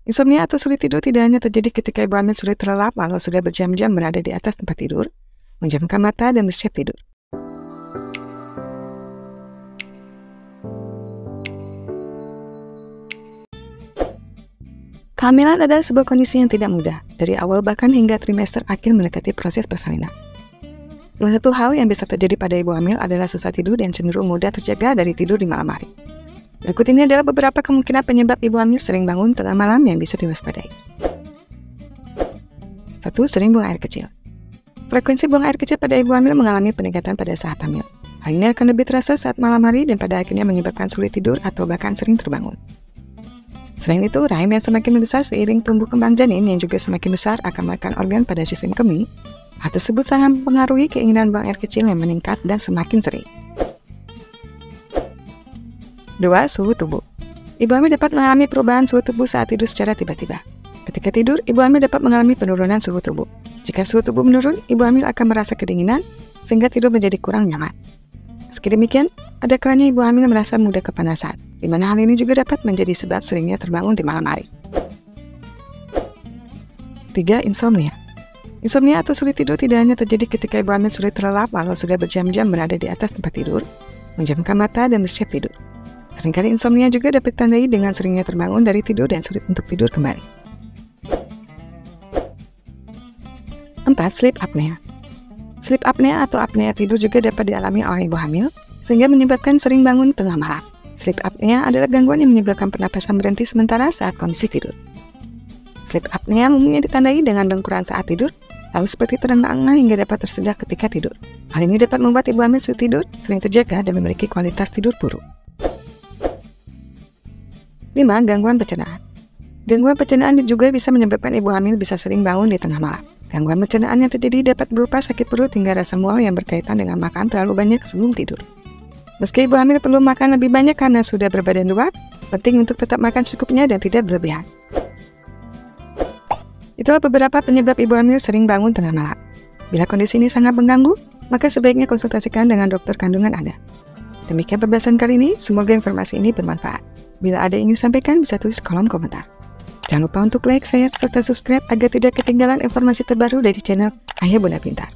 Insomnia atau sulit tidur tidak hanya terjadi ketika ibu hamil sulit terlelap walau sudah berjam-jam berada di atas tempat tidur, menjamkan mata dan bersiap tidur. Kehamilan adalah sebuah kondisi yang tidak mudah, dari awal bahkan hingga trimester akhir mendekati proses persalinan. Salah satu hal yang bisa terjadi pada ibu hamil adalah susah tidur dan cenderung mudah terjaga dari tidur di malam hari. Berikut ini adalah beberapa kemungkinan penyebab ibu hamil sering bangun tengah malam yang bisa diwaspadai. 1. Sering buang air kecil. Frekuensi buang air kecil pada ibu hamil mengalami peningkatan pada saat hamil. Hal ini akan lebih terasa saat malam hari dan pada akhirnya menyebabkan sulit tidur atau bahkan sering terbangun. Selain itu, rahim yang semakin membesar seiring tumbuh kembang janin yang juga semakin besar akan menekan organ pada sistem kemih. Hal tersebut sangat mempengaruhi keinginan buang air kecil yang meningkat dan semakin sering. 2. Suhu tubuh. Ibu hamil dapat mengalami perubahan suhu tubuh saat tidur secara tiba-tiba. Ketika tidur, ibu hamil dapat mengalami penurunan suhu tubuh. Jika suhu tubuh menurun, ibu hamil akan merasa kedinginan, sehingga tidur menjadi kurang nyaman. Meski demikian, ada kalanya ibu hamil merasa mudah kepanasan, di mana hal ini juga dapat menjadi sebab seringnya terbangun di malam hari. 3. Insomnia. Insomnia atau sulit tidur tidak hanya terjadi ketika ibu hamil sulit terlelap walau sudah berjam-jam berada di atas tempat tidur, menjamkan mata dan bersiap tidur. Seringkali insomnia juga dapat ditandai dengan seringnya terbangun dari tidur dan sulit untuk tidur kembali. 4. Sleep apnea. Sleep apnea atau apnea tidur juga dapat dialami oleh ibu hamil, sehingga menyebabkan sering bangun tengah malam. Sleep apnea adalah gangguan yang menyebabkan pernapasan berhenti sementara saat kondisi tidur. Sleep apnea umumnya ditandai dengan dengkuran saat tidur, lalu seperti terengah-engah hingga dapat tersedak ketika tidur. Hal ini dapat membuat ibu hamil sulit tidur, sering terjaga dan memiliki kualitas tidur buruk. 5. Gangguan pencernaan. Gangguan pencernaan juga bisa menyebabkan ibu hamil bisa sering bangun di tengah malam. Gangguan pencernaan yang terjadi dapat berupa sakit perut hingga rasa mual yang berkaitan dengan makan terlalu banyak sebelum tidur. Meski ibu hamil perlu makan lebih banyak karena sudah berbadan luar, penting untuk tetap makan secukupnya dan tidak berlebihan. Itulah beberapa penyebab ibu hamil sering bangun tengah malam. Bila kondisi ini sangat mengganggu, maka sebaiknya konsultasikan dengan dokter kandungan Anda. Demikian pembahasan kali ini, semoga informasi ini bermanfaat. Bila ada yang ingin disampaikan, bisa tulis kolom komentar. Jangan lupa untuk like, share, serta subscribe agar tidak ketinggalan informasi terbaru dari channel Ayah Bunda Pintar.